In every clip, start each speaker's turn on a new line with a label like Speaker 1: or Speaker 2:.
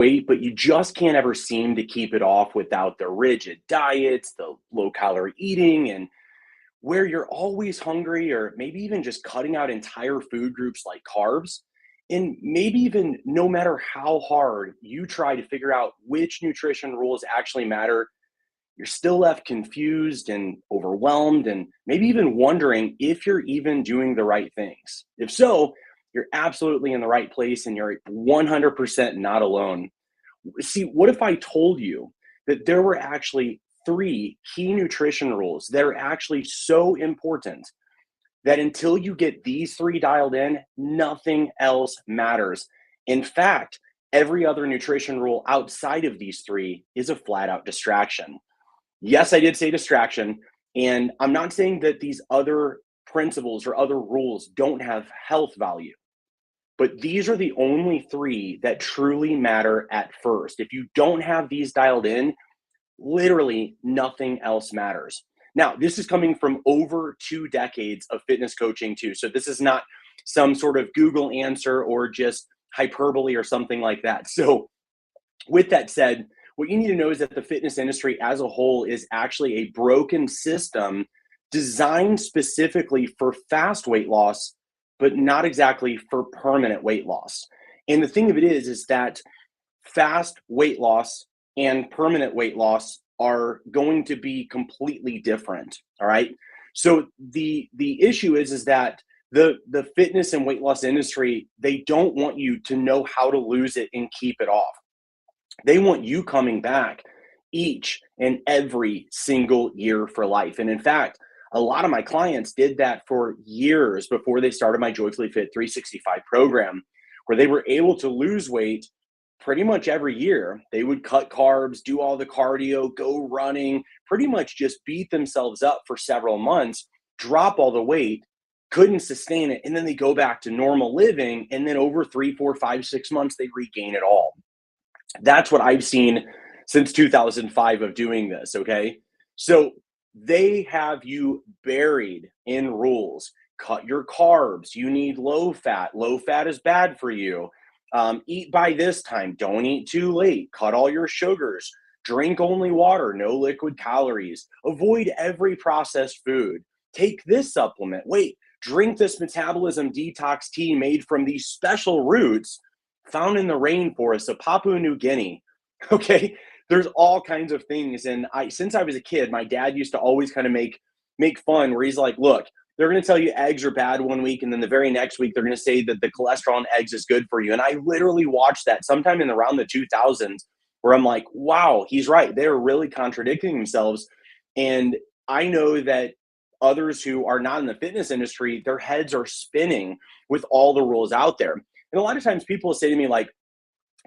Speaker 1: weight, but you just can't ever seem to keep it off without the rigid diets, the low calorie eating, and where you're always hungry, or maybe even just cutting out entire food groups like carbs. And maybe even no matter how hard you try to figure out which nutrition rules actually matter, you're still left confused and overwhelmed, and maybe even wondering if you're even doing the right things. If so, you're absolutely in the right place and you're 100% not alone. See, what if I told you that there were actually three key nutrition rules that are actually so important that until you get these three dialed in, nothing else matters? In fact, every other nutrition rule outside of these three is a flat out distraction. Yes, I did say distraction. And I'm not saying that these other principles or other rules don't have health value, but these are the only three that truly matter at first. If you don't have these dialed in, literally nothing else matters. Now, this is coming from over 2 decades of fitness coaching, too. So, this is not some sort of Google answer or just hyperbole or something like that. So, with that said, what you need to know is that the fitness industry as a whole is actually a broken system designed specifically for fast weight loss, but not exactly for permanent weight loss. And the thing of it is that fast weight loss and permanent weight loss are going to be completely different. All right. So the issue is that the fitness and weight loss industry, they don't want you to know how to lose it and keep it off. They want you coming back each and every single year for life. And in fact, a lot of my clients did that for years before they started my Joyfully Fit 365 program, where they were able to lose weight pretty much every year. They would cut carbs, do all the cardio, go running, pretty much just beat themselves up for several months, drop all the weight, couldn't sustain it, and then they go back to normal living. And then over 3, 4, 5, 6 months, they regain it all. That's what I've seen since 2005 of doing this, okay? So they have you buried in rules. Cut your carbs. You need low fat. Low fat is bad for you. Eat by this time. Don't eat too late. Cut all your sugars. Drink only water. No liquid calories. Avoid every processed food. Take this supplement. Wait, drink this metabolism detox tea made from these special roots found in the rainforest of Papua New Guinea. Okay, there's all kinds of things, and since I was a kid, my dad used to always kind of make fun where he's like, "Look, they're going to tell you eggs are bad one week, and then the very next week they're going to say that the cholesterol in eggs is good for you." And I literally watched that sometime in around the 2000s, where I'm like, "Wow, he's right. They're really contradicting themselves." And I know that others who are not in the fitness industry, their heads are spinning with all the rules out there. And a lot of times people say to me like,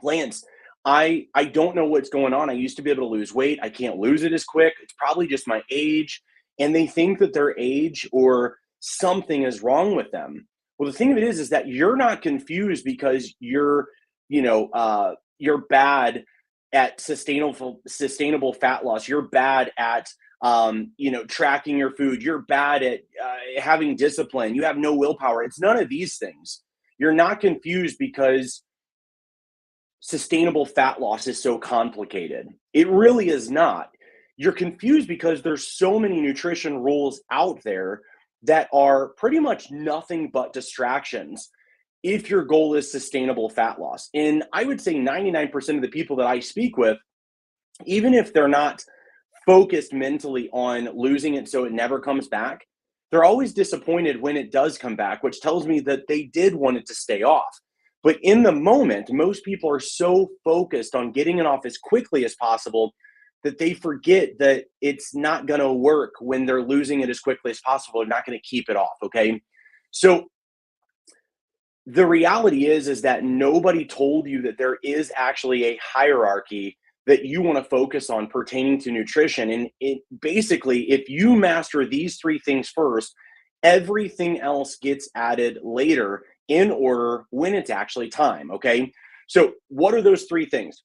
Speaker 1: "Lance, I don't know what's going on. I used to be able to lose weight. I can't lose it as quick. It's probably just my age." And they think that their age or something is wrong with them. Well, the thing of it is that you're not confused because you're bad at sustainable fat loss. You're bad at tracking your food. You're bad at having discipline. You have no willpower. It's none of these things. You're not confused because sustainable fat loss is so complicated. It really is not. You're confused because there's so many nutrition rules out there that are pretty much nothing but distractions if your goal is sustainable fat loss. And I would say 99% of the people that I speak with, even if they're not focused mentally on losing it so it never comes back, they're always disappointed when it does come back, which tells me that they did want it to stay off. But in the moment, most people are so focused on getting it off as quickly as possible that they forget that it's not going to work when they're losing it as quickly as possible. They're not going to keep it off, okay? So the reality is that nobody told you that there is actually a hierarchy that you want to focus on pertaining to nutrition. And it basically, if you master these three things first, everything else gets added later in order when it's actually time, okay? So what are those three things?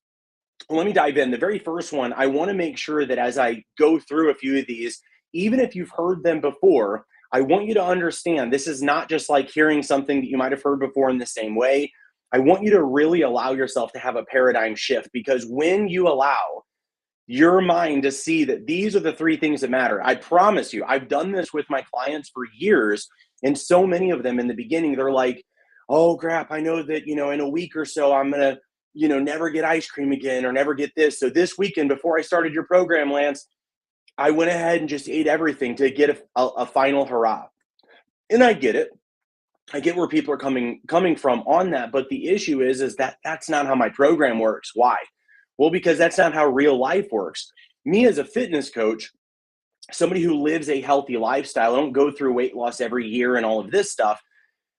Speaker 1: Well, let me dive in. The very first one, I want to make sure that as I go through a few of these, even if you've heard them before, I want you to understand this is not just like hearing something that you might have heard before in the same way. I want you to really allow yourself to have a paradigm shift, because when you allow your mind to see that these are the three things that matter, I promise you, I've done this with my clients for years. And so many of them in the beginning, they're like, oh crap, I know that, in a week or so, I'm going to, never get ice cream again or never get this. So this weekend, before I started your program, Lance, I went ahead and just ate everything to get a final hurrah. And I get it. I get where people are coming from on that, but the issue is that that's not how my program works. Why? Well, because that's not how real life works. Me as a fitness coach, somebody who lives a healthy lifestyle, I don't go through weight loss every year and all of this stuff.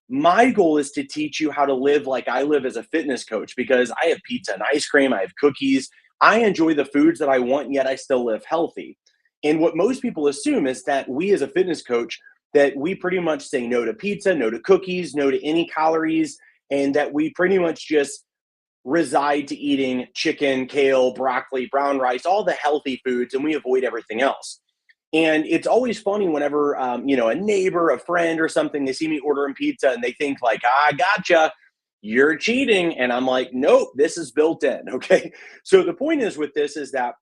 Speaker 1: My goal is to teach you how to live like I live as a fitness coach, because I have pizza and ice cream, I have cookies. I enjoy the foods that I want, yet I still live healthy. And what most people assume is that we as a fitness coach, that we pretty much say no to pizza, no to cookies, no to any calories, and that we pretty much just reside to eating chicken, kale, broccoli, brown rice, all the healthy foods, and we avoid everything else. And it's always funny whenever, a neighbor, a friend, or something, they see me ordering pizza and they think like, "I gotcha, you're cheating," and I'm like, "Nope, this is built in." Okay, so the point is with this is that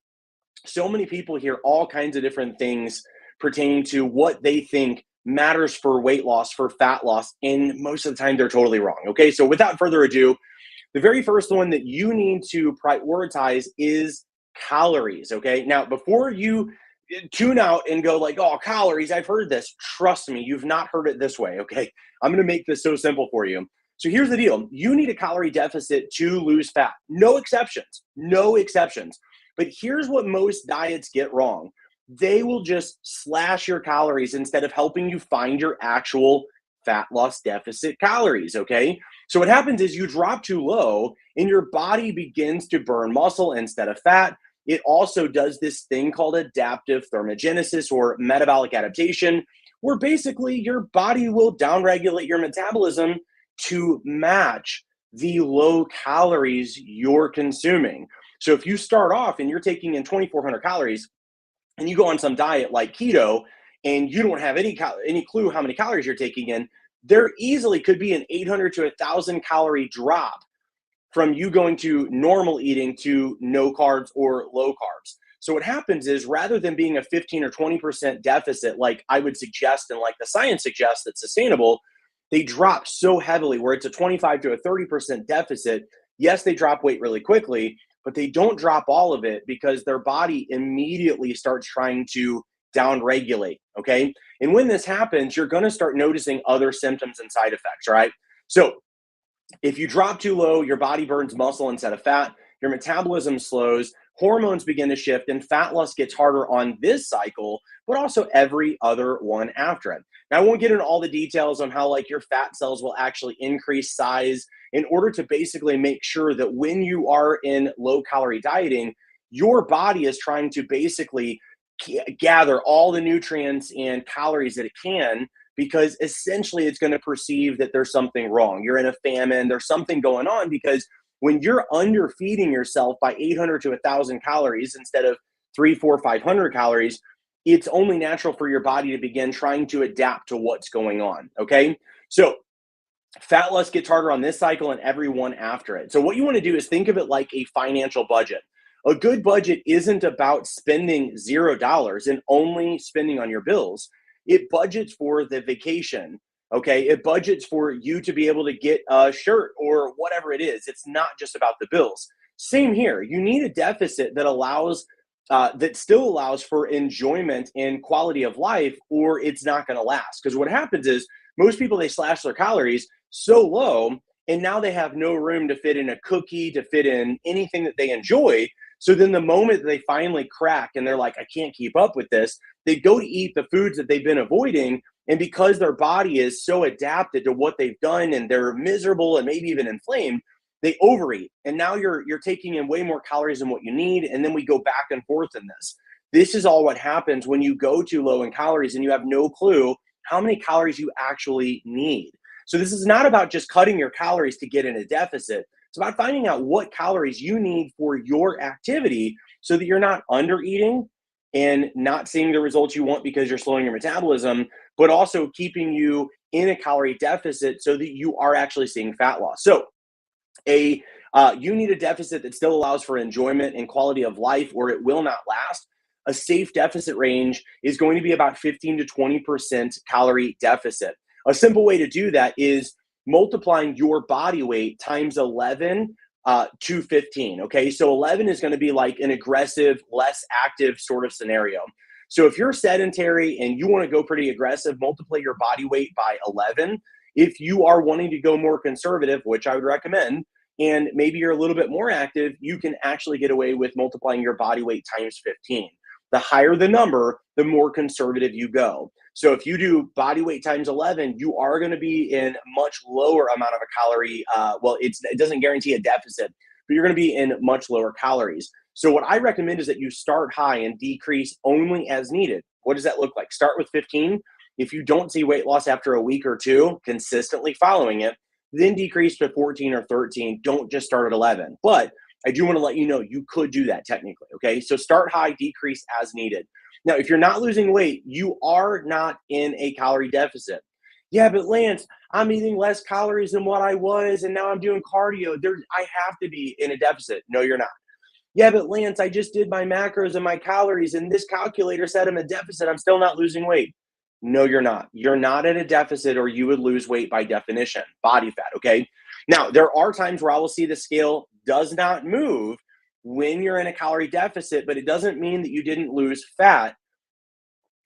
Speaker 1: so many people hear all kinds of different things pertaining to what they think matters for weight loss, for fat loss, and most of the time they're totally wrong. Okay, so without further ado, the very first one that you need to prioritize is calories. Okay, now before you tune out and go like, "Oh, calories, I've heard this." Trust me, you've not heard it this way. Okay, I'm going to make this so simple for you. So here's the deal: you need a calorie deficit to lose fat. No exceptions, no exceptions. But here's what most diets get wrong: they will just slash your calories instead of helping you find your actual fat loss deficit calories. Okay, so what happens is you drop too low and your body begins to burn muscle instead of fat. It also does this thing called adaptive thermogenesis, or metabolic adaptation, where basically your body will downregulate your metabolism to match the low calories you're consuming. So if you start off and you're taking in 2,400 calories and you go on some diet like keto and you don't have any clue how many calories you're taking in, there easily could be an 800 to 1,000 calorie drop from you going to normal eating to no carbs or low carbs. So what happens is, rather than being a 15 or 20% deficit, like I would suggest and like the science suggests that's sustainable, they drop so heavily where it's a 25 to a 30% deficit. Yes, they drop weight really quickly, but they don't drop all of it because their body immediately starts trying to down regulate. Okay. And when this happens, you're going to start noticing other symptoms and side effects. Right. So if you drop too low, your body burns muscle instead of fat, your metabolism slows, hormones begin to shift, and fat loss gets harder on this cycle, but also every other one after it. Now, I won't get into all the details on how like your fat cells will actually increase size in order to basically make sure that when you are in low calorie dieting, your body is trying to basically gather all the nutrients and calories that it can, because essentially it's going to perceive that there's something wrong. You're in a famine, there's something going on, because when you're underfeeding yourself by 800 to 1,000 calories instead of 3, 4, 500 calories, it's only natural for your body to begin trying to adapt to what's going on. Okay. So fat loss gets harder on this cycle and every one after it. So what you want to do is think of it like a financial budget. A good budget isn't about spending $0 and only spending on your bills. It budgets for the vacation. Okay. It budgets for you to be able to get a shirt or whatever it is. It's not just about the bills. Same here. You need a deficit that that still allows for enjoyment and quality of life, or it's not going to last. Because what happens is most people, they slash their calories so low, and now they have no room to fit in a cookie, to fit in anything that they enjoy. So then the moment that they finally crack and they're like, "I can't keep up with this," they go to eat the foods that they've been avoiding. And because their body is so adapted to what they've done and they're miserable and maybe even inflamed, they overeat. And now you're taking in way more calories than what you need. And then we go back and forth in this. This is all what happens when you go too low in calories and you have no clue how many calories you actually need. So this is not about just cutting your calories to get in a deficit. It's about finding out what calories you need for your activity so that you're not under eating and not seeing the results you want because you're slowing your metabolism, but also keeping you in a calorie deficit so that you are actually seeing fat loss. So You need a deficit that still allows for enjoyment and quality of life, or it will not last. A safe deficit range is going to be about 15 to 20% calorie deficit. A simple way to do that is multiplying your body weight times 11 to 15. Okay, so 11 is going to be like an aggressive, less active sort of scenario. So if you're sedentary and you want to go pretty aggressive, multiply your body weight by 11. If you are wanting to go more conservative, which I would recommend, and maybe you're a little bit more active, you can actually get away with multiplying your body weight times 15. The higher the number, the more conservative you go. So if you do body weight times 11, you are going to be in much lower amount of a calorie. It doesn't guarantee a deficit, but you're going to be in much lower calories. So what I recommend is that you start high and decrease only as needed. What does that look like? Start with 15. If you don't see weight loss after a week or two, consistently following it, then decrease to 14 or 13. Don't just start at 11. But I do want to let you know you could do that technically, okay? So start high, decrease as needed. Now, if you're not losing weight, you are not in a calorie deficit. Yeah, but Lance, I'm eating less calories than what I was, and now I'm doing cardio. I have to be in a deficit. No, you're not. Yeah, but Lance, I just did my macros and my calories, and this calculator said I'm a deficit. I'm still not losing weight. No, you're not. You're not at a deficit, or you would lose weight by definition, body fat, okay? Now, there are times where I will see the scale does not move when you're in a calorie deficit, but it doesn't mean that you didn't lose fat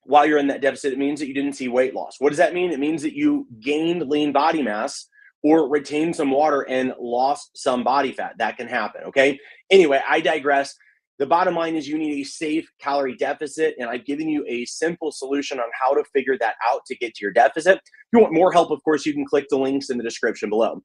Speaker 1: while you're in that deficit. It means that you didn't see weight loss. What does that mean? It means that you gained lean body mass or retained some water and lost some body fat. That can happen, okay? Anyway, I digress. The bottom line is you need a safe calorie deficit, and I've given you a simple solution on how to figure that out to get to your deficit. If you want more help, of course, you can click the links in the description below.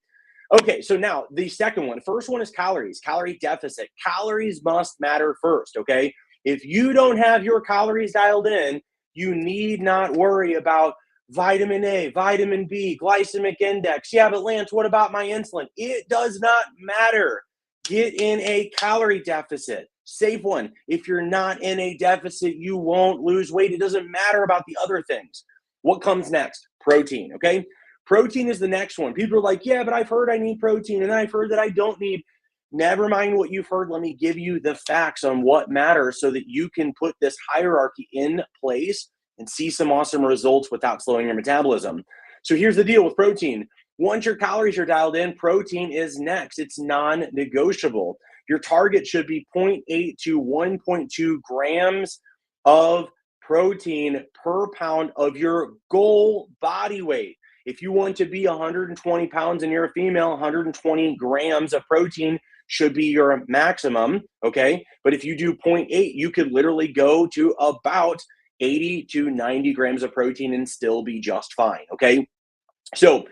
Speaker 1: Okay, so now the second one. First one is calories, calorie deficit. Calories must matter first, okay? If you don't have your calories dialed in, you need not worry about vitamin A, vitamin B, glycemic index. Yeah, but Lance, what about my insulin? It does not matter. Get in a calorie deficit. Safe one. If you're not in a deficit, you won't lose weight. It doesn't matter about the other things. What comes next? Protein, okay? Protein is the next one. People are like, yeah, but I've heard I need protein, and then I've heard that I don't need. Never mind what you've heard. Let me give you the facts on what matters so that you can put this hierarchy in place and see some awesome results without slowing your metabolism. So here's the deal with protein. Once your calories are dialed in, protein is next. It's non-negotiable. Your target should be 0.8 to 1.2 grams of protein per pound of your goal body weight. If you want to be 120 pounds and you're a female, 120 grams of protein should be your maximum, okay? But if you do 0.8, you could literally go to about 80 to 90 grams of protein and still be just fine, okay? So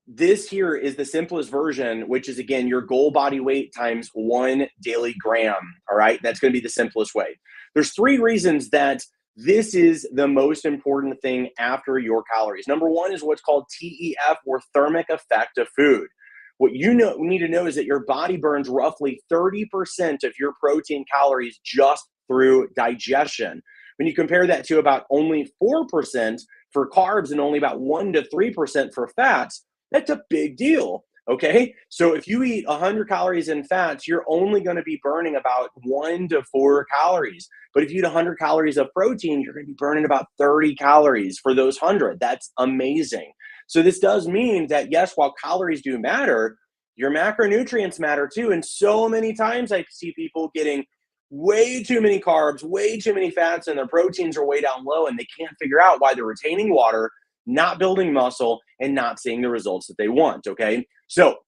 Speaker 1: this here is the simplest version, which is, again, your goal body weight times 1 daily gram, all right? That's going to be the simplest way. There's 3 reasons that this is the most important thing after your calories. Number 1 is what's called TEF, or thermic effect of food. What you need to know is that your body burns roughly 30% of your protein calories just through digestion. When you compare that to about only 4% for carbs and only about 1 to 3% for fats, that's a big deal, okay? So if you eat 100 calories in fats, you're only going to be burning about 1 to 4 calories. But if you eat 100 calories of protein, you're going to be burning about 30 calories for those 100. That's amazing. So this does mean that, yes, while calories do matter, your macronutrients matter too. And so many times I see people getting way too many carbs, way too many fats, and their proteins are way down low, and they can't figure out why they're retaining water, not building muscle, and not seeing the results that they want, okay? So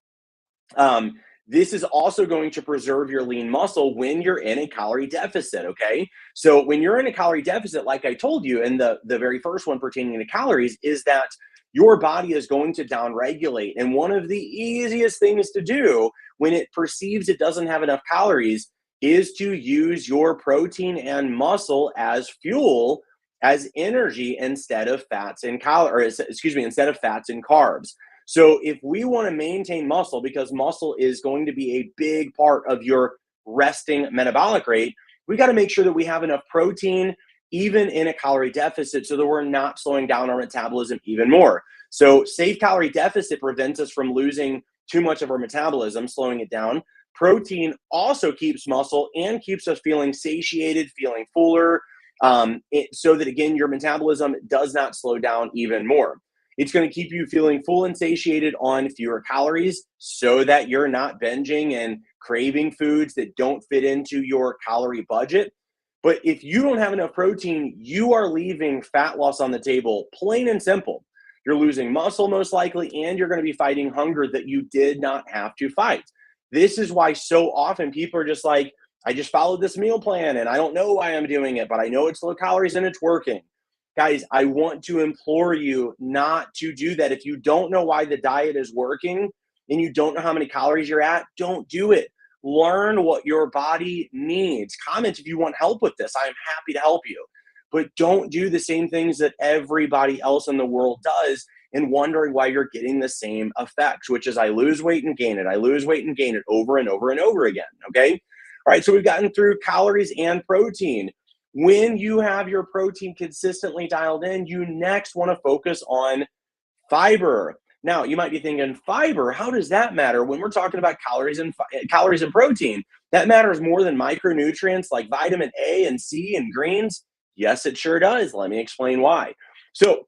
Speaker 1: this is also going to preserve your lean muscle when you're in a calorie deficit, okay? So when you're in a calorie deficit, like I told you, and the very first one pertaining to calories is that your body is going to downregulate. And one of the easiest things to do when it perceives it doesn't have enough calories is to use your protein and muscle as fuel, as energy, instead of fats and instead of fats and carbs. So if we want to maintain muscle, because muscle is going to be a big part of your resting metabolic rate, we got to make sure that we have enough protein even in a calorie deficit so that we're not slowing down our metabolism even more. So safe calorie deficit prevents us from losing too much of our metabolism, slowing it down. Protein also keeps muscle and keeps us feeling satiated, feeling fuller, so that again, your metabolism does not slow down even more. It's going to keep you feeling full and satiated on fewer calories so that you're not binging and craving foods that don't fit into your calorie budget. But if you don't have enough protein, you are leaving fat loss on the table, plain and simple. You're losing muscle most likely, and you're going to be fighting hunger that you did not have to fight. This is why so often people are just like, I just followed this meal plan and I don't know why I'm doing it, but I know it's low calories and it's working. Guys, I want to implore you not to do that. If you don't know why the diet is working and you don't know how many calories you're at, don't do it. Learn what your body needs. Comment if you want help with this. I am happy to help you. But don't do the same things that everybody else in the world does and wondering why you're getting the same effects, which is I lose weight and gain it. I lose weight and gain it over and over and over again. Okay. All right. So we've gotten through calories and protein. When you have your protein consistently dialed in, you next want to focus on fiber. Now, you might be thinking, fiber, how does that matter when we're talking about calories and protein? That matters more than micronutrients like vitamin A and C and greens. Yes, it sure does. Let me explain why. So,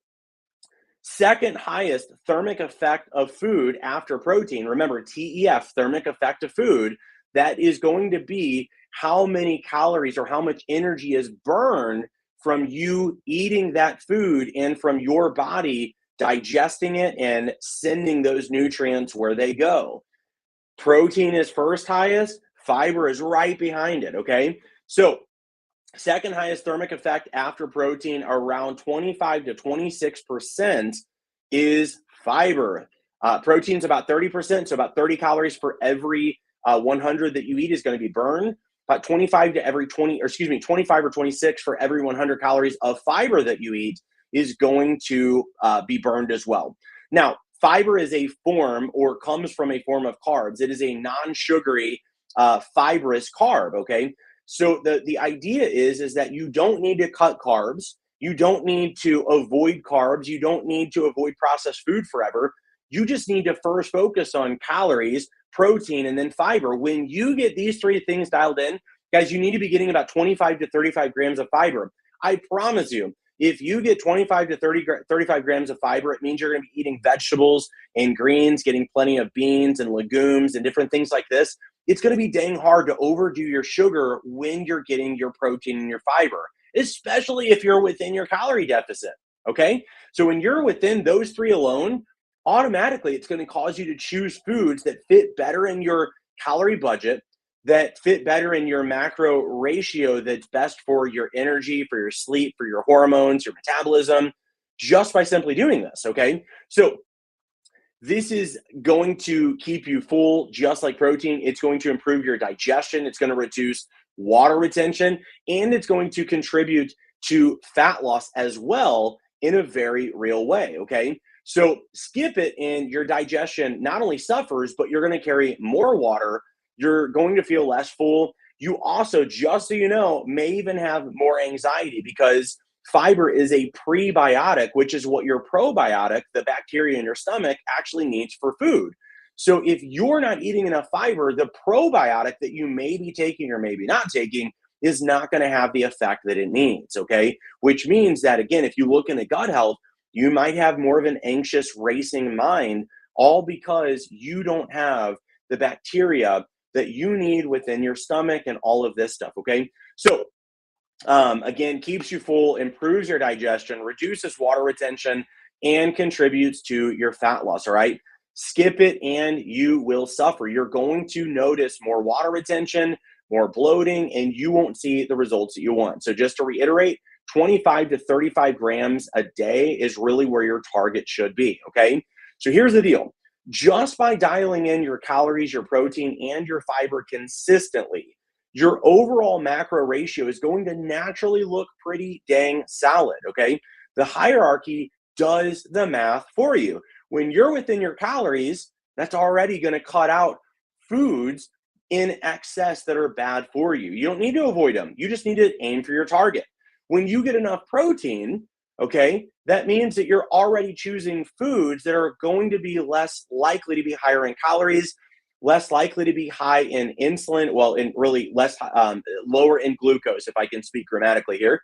Speaker 1: second highest thermic effect of food after protein, remember TEF, thermic effect of food, that is going to be how many calories or how much energy is burned from you eating that food and from your body digesting it and sending those nutrients where they go. Protein is first highest, fiber is right behind it, okay? So, second highest thermic effect after protein, around 25 to 26%, is fiber. Protein's about 30%, so about 30 calories for every 100 that you eat is going to be burned. About 25 to every 20, or excuse me, 25 or 26 for every 100 calories of fiber that you eat is going to be burned as well. Now, fiber is a form or comes from a form of carbs. It is a non-sugary fibrous carb, okay? So the idea is that you don't need to cut carbs. You don't need to avoid carbs. You don't need to avoid processed food forever. You just need to first focus on calories, protein, and then fiber. When you get these three things dialed in, guys, you need to be getting about 25 to 35 grams of fiber. I promise you, if you get 25 to 35 grams of fiber, it means you're going to be eating vegetables and greens, getting plenty of beans and legumes and different things like this. It's going to be dang hard to overdo your sugar when you're getting your protein and your fiber, especially if you're within your calorie deficit. Okay. So when you're within those three alone, automatically it's going to cause you to choose foods that fit better in your calorie budget, that fit better in your macro ratio that's best for your energy, for your sleep, for your hormones, your metabolism, just by simply doing this. Okay. So this is going to keep you full, just like protein. It's going to improve your digestion. It's going to reduce water retention, and it's going to contribute to fat loss as well in a very real way. Okay. So skip it, and your digestion not only suffers, but you're going to carry more water. You're going to feel less full. You also, just so you know, may even have more anxiety because fiber is a prebiotic, which is what your probiotic, the bacteria in your stomach, actually needs for food. So if you're not eating enough fiber, the probiotic that you may be taking or maybe not taking is not going to have the effect that it needs, okay? Which means that, again, if you look into gut health, you might have more of an anxious, racing mind, all because you don't have the bacteria that you need within your stomach and all of this stuff, okay? So again, keeps you full, improves your digestion, reduces water retention, and contributes to your fat loss, all right? Skip it and you will suffer. You're going to notice more water retention, more bloating, and you won't see the results that you want. So just to reiterate, 25 to 35 grams a day is really where your target should be, okay? So here's the deal. Just by dialing in your calories, your protein, and your fiber consistently, your overall macro ratio is going to naturally look pretty dang solid, okay? The hierarchy does the math for you. When you're within your calories, that's already going to cut out foods in excess that are bad for you. You don't need to avoid them. You just need to aim for your target. When you get enough protein, Okay, that means that you're already choosing foods that are going to be less likely to be higher in calories, less likely to be high in insulin, well, in really less lower in glucose, if I can speak grammatically here,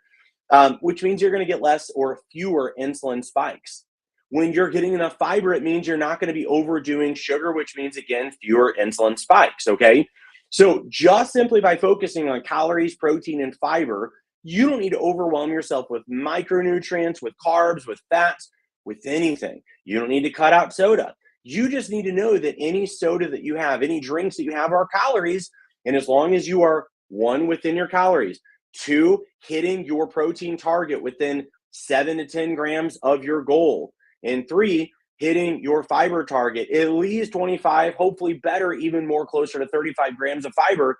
Speaker 1: which means you're going to get less or fewer insulin spikes. When you're getting enough fiber, it means you're not going to be overdoing sugar, which means, again, fewer insulin spikes. Okay. So just simply by focusing on calories, protein, and fiber, you don't need to overwhelm yourself with micronutrients, with carbs, with fats, with anything. You don't need to cut out soda. You just need to know that any soda that you have, any drinks that you have are calories. And as long as you are one, within your calories, two, hitting your protein target within 7 to 10 grams of your goal, and three, hitting your fiber target, at least 25, hopefully better, even more closer to 35 grams of fiber,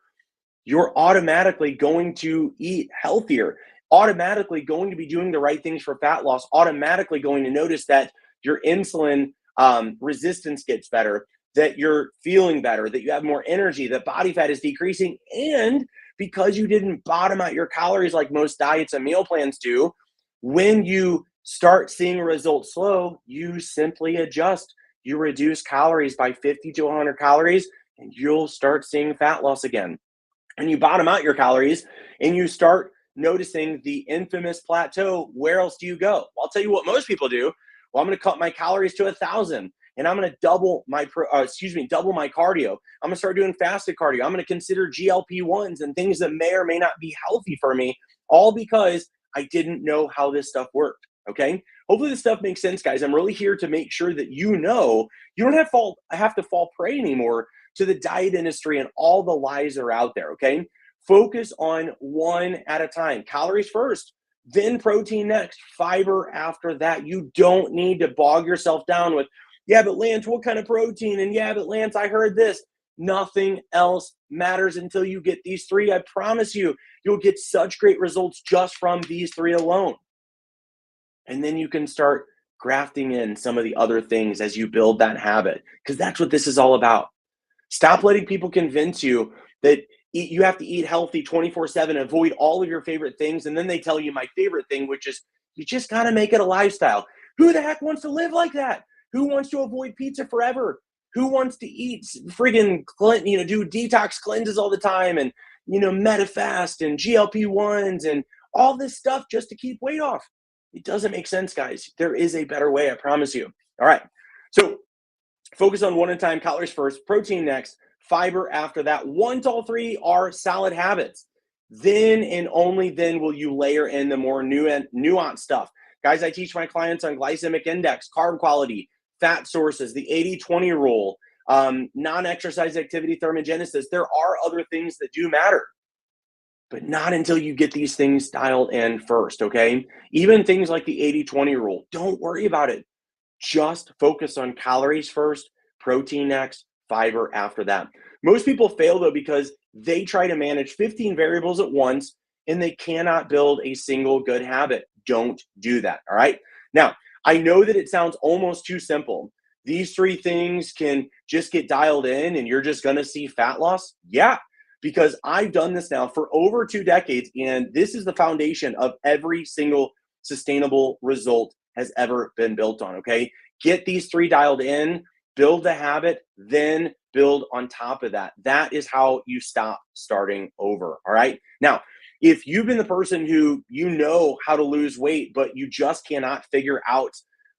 Speaker 1: you're automatically going to eat healthier, automatically going to be doing the right things for fat loss, automatically going to notice that your insulin resistance gets better, that you're feeling better, that you have more energy, that body fat is decreasing. And because you didn't bottom out your calories like most diets and meal plans do, when you start seeing results slow, you simply adjust. You reduce calories by 50 to 100 calories, and you'll start seeing fat loss again. And you bottom out your calories and you start noticing the infamous plateau. Where else do you go? Well, I'll tell you what most people do. Well, I'm going to cut my calories to 1,000, and I'm going to double my cardio. I'm going to start doing fasted cardio. I'm going to consider GLP-1s and things that may or may not be healthy for me, all because I didn't know how this stuff worked. Okay. Hopefully this stuff makes sense, guys. I'm really here to make sure that you know you don't have to fall prey anymore to the diet industry and all the lies that are out there. Okay. Focus on one at a time. Calories first, then protein next, fiber after that. You don't need to bog yourself down with, yeah, but Lance, what kind of protein? And yeah, but Lance, I heard this. Nothing else matters until you get these three. I promise you, you'll get such great results just from these three alone. And then you can start grafting in some of the other things as you build that habit, because that's what this is all about. Stop letting people convince you that you have to eat healthy 24/7, avoid all of your favorite things. And then they tell you my favorite thing, which is you just got to make it a lifestyle. Who the heck wants to live like that? Who wants to avoid pizza forever? Who wants to eat friggin', do detox cleanses all the time and, MetaFast and GLP-1s and all this stuff just to keep weight off? It doesn't make sense, guys. There is a better way, I promise you. All right. So focus on one at a time, calories first, protein next, fiber after that. Once all three are solid habits, then and only then will you layer in the more nuanced stuff. Guys, I teach my clients on glycemic index, carb quality, fat sources, the 80-20 rule, non-exercise activity thermogenesis. There are other things that do matter, but not until you get these things dialed in first, okay? Even things like the 80-20 rule, don't worry about it. Just focus on calories first, protein next, fiber after that. Most people fail though because they try to manage 15 variables at once and they cannot build a single good habit. Don't do that, all right? Now, I know that it sounds almost too simple. These three things can just get dialed in and you're just gonna see fat loss. Yeah, because I've done this now for over 2 decades, and this is the foundation of every single sustainable result has ever been built on, okay? Get these three dialed in, build the habit, then build on top of that. That is how you stop starting over, all right? Now, if you've been the person who you know how to lose weight, but you just cannot figure out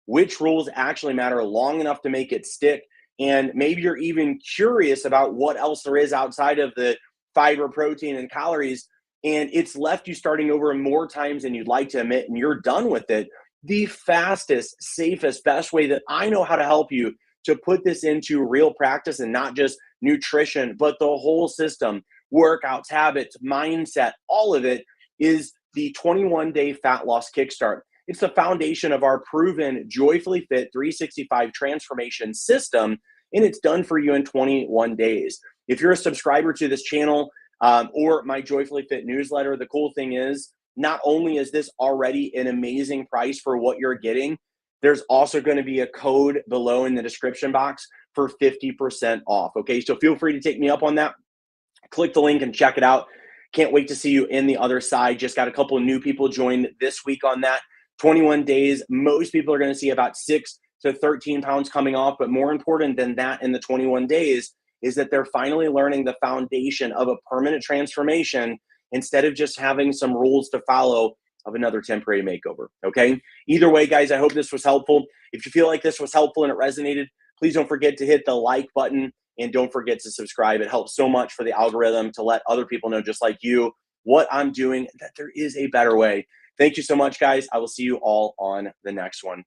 Speaker 1: which rules actually matter long enough to make it stick, and maybe you're even curious about what else there is outside of the fiber, protein, and calories, and it's left you starting over more times than you'd like to admit, and you're done with it, the fastest, safest, best way that I know how to help you to put this into real practice, and not just nutrition, but the whole system, workouts, habits, mindset, all of it, is the 21-day fat loss kickstart. It's the foundation of our proven Joyfully Fit 365 transformation system, and it's done for you in 21 days. If you're a subscriber to this channel or my Joyfully Fit newsletter, the cool thing is, not only is this already an amazing price for what you're getting, there's also going to be a code below in the description box for 50% off. Okay, so feel free to take me up on that. Click the link and check it out. Can't wait to see you in the other side. Just got a couple of new people join this week on that. 21 days, most people are going to see about 6 to 13 pounds coming off. But more important than that in the 21 days is that they're finally learning the foundation of a permanent transformation instead of just having some rules to follow of another temporary makeover. Okay. Either way, guys, I hope this was helpful. If you feel like this was helpful and it resonated, please don't forget to hit the like button and don't forget to subscribe. It helps so much for the algorithm to let other people know, just like you, what I'm doing, that there is a better way. Thank you so much, guys. I will see you all on the next one.